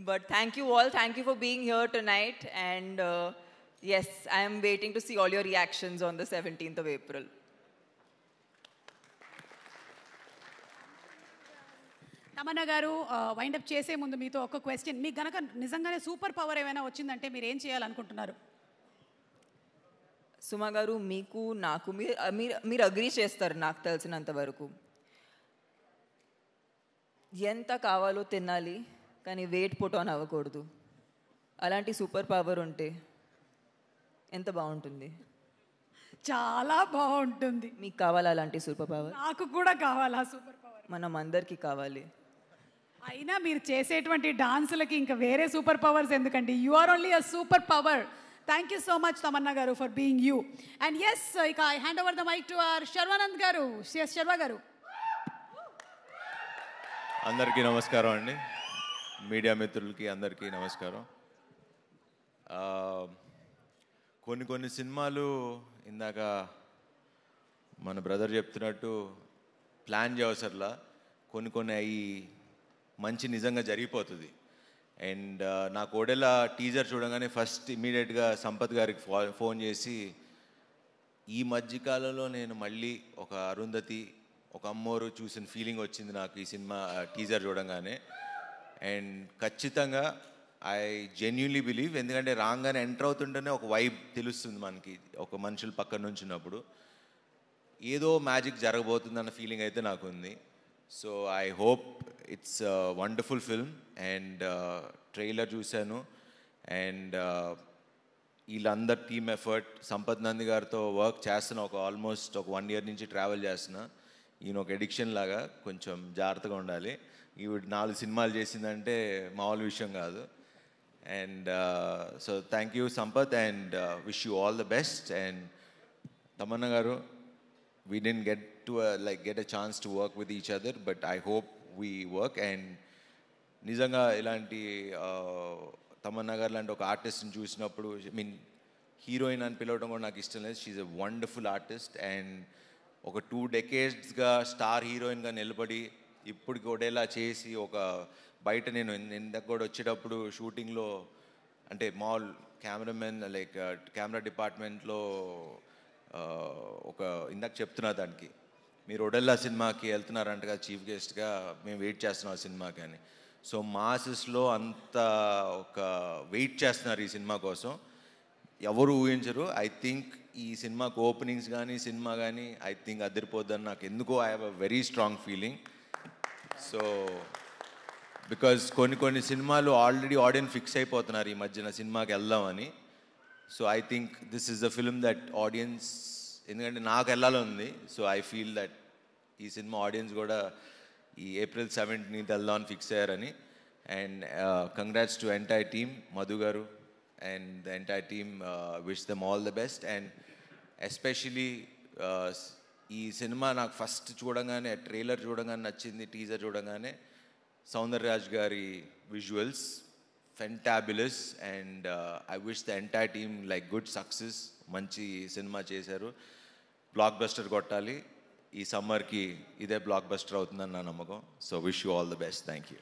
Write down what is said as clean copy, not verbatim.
But thank you all. Thank you for being here tonight. And yes, I am waiting to see all your reactions on the 17th of April. Tamannaah గారు wind up చేసే ముందు మీతో ఒక question, మీకు గనక నిజంగానే super power ఏమైనా వచ్చిందంటే మీరు ఏం చేయాలనుకుంటున్నారు? సుమా గారు, మీకు నాకు మీరు అగ్రీ చేస్తారు నాకు తెలిసినంత వరకు. ఎంత కావాలో తినాలి, కానీ వెయిట్ పుట్ ఆన్ అవ్వకూడదు. అలాంటి సూపర్ పవర్ ఉంటే ఎంత బాగుంటుంది. చాలా బాగుంటుంది. మీకు కావాలా అలాంటి సూపర్ పవర్? నాకు కూడా కావాలా సూపర్ పవర్? మనం అందరికీ కావాలి. అయినా మీరు చేసేటువంటి డాన్సులకి ఇంకా వేరే సూపర్ పవర్స్ ఎందుకండి? You are only a super power. Thank you so much Tamannaah garu for being you. And yes, ఇక I hand over the mic to our Sharwanand garu. Sharwa గారు. అందరికీ నమస్కారం అండి, మీడియా మిత్రులకి అందరికీ నమస్కారం. కొన్ని సినిమాలు ఇందాక మన బ్రదర్ చెప్తున్నట్టు ప్లాన్ చేయవసరలా, కొన్ని అవి మంచి నిజంగా జరిగిపోతుంది. అండ్ నా కోడెల టీజర్ చూడగానే ఫస్ట్ ఇమీడియట్గా సంపత్ గారికి ఫోన్ చేసి, ఈ మధ్యకాలంలో నేను మళ్ళీ ఒక అరుంధతి, ఒక అమ్మోరు చూసిన ఫీలింగ్ వచ్చింది నాకు ఈ సినిమా టీజర్ చూడంగానే. అండ్ ఖచ్చితంగా ఐ జెన్యున్లీ బిలీవ్, ఎందుకంటే రాగానే ఎంటర్ అవుతుంటేనే ఒక వైబ్ తెలుస్తుంది మనకి, ఒక మనుషులు పక్కన నుంచి ఉన్నప్పుడు ఏదో మ్యాజిక్ జరగబోతుందన్న ఫీలింగ్ అయితే నాకు ఉంది. So I hope it's wonderful film. And trailer చూశాను, అండ్ వీళ్ళందరు టీమ్ ఎఫర్ట్, సంపత్ నంది గారితో వర్క్ చేస్తున్నా, ఆల్మోస్ట్ ఒక 1 year నుంచి ట్రావెల్ చేస్తున్నా. ఈయన ఒక ఎడిక్షన్ లాగా, కొంచెం జాగ్రత్తగా ఉండాలి. ఈవిడ 4 సినిమాలు చేసిందంటే మామూలు విషయం కాదు. And so thank you Sampath, and wish you all the best. And Tamannaah గారు, we didn't get a chance to work with each other, but I hope we work. And నిజంగా ఇలాంటి తమన్నా గారు లాంటి ఒక ఆర్టిస్ట్ని చూసినప్పుడు, హీరోయిన్ అని పిలవడం కూడా నాకు ఇష్టం లేదు. She's a wonderful artist. And ఒక 2 decades స్టార్ హీరోయిన్గా నిలబడి ఇప్పుడు కూడా ఇలా చేసి, ఒక బయట నేను ఇందాక కూడా వచ్చేటప్పుడు షూటింగ్లో, అంటే మాల్ కెమెరామెన్ లైక్ కెమెరా డిపార్ట్మెంట్లో ఒక ఇందాక చెప్తున్నా దానికి, మీరు ఒడెల్లా సినిమాకి వెళ్తున్నారంటగా చీఫ్ గెస్ట్గా, మేము వెయిట్ చేస్తున్నాం ఆ సినిమాకి అని. సో మాసెస్లో అంత ఒక వెయిట్ చేస్తున్నారు ఈ సినిమా కోసం, ఎవరు ఊహించరు. ఐ థింక్ ఈ సినిమాకి ఓపెనింగ్స్ కానీ సినిమా కానీ ఐ థింక్ అదిరిపోద్దని నాకు ఎందుకో I have a very strong feeling. So because కొన్ని సినిమాలు ఆల్రెడీ ఆడియన్స్ ఫిక్స్ అయిపోతున్నారు ఈ మధ్యన సినిమాకి వెళ్దామని. So I think this is the film that audience, ఎందుకంటే నాకు వెళ్ళాలని ఉంది. సో ఐ ఫీల్ దట్ ఈ సినిమా ఆడియన్స్ కూడా ఈ April 17th వెళ్దామని ఫిక్స్ అయ్యారని. And congrats to entire team, Madhu garu and the entire team, wish them all the best. And especially ఈ సినిమా నాకు ఫస్ట్ చూడగానే, ట్రైలర్ చూడగానే నచ్చింది, టీజర్ చూడగానే సౌందర్యరాజ్ గారి visuals fantabulous. And I wish the entire team like good success. మంచి సినిమా చేశారు, బ్లాక్ బస్టర్ కొట్టాలి. ఈ సమ్మర్కి ఇదే బ్లాక్ బస్టర్ అవుతుందని నా నమ్మకం. So wish you all the best. Thank you.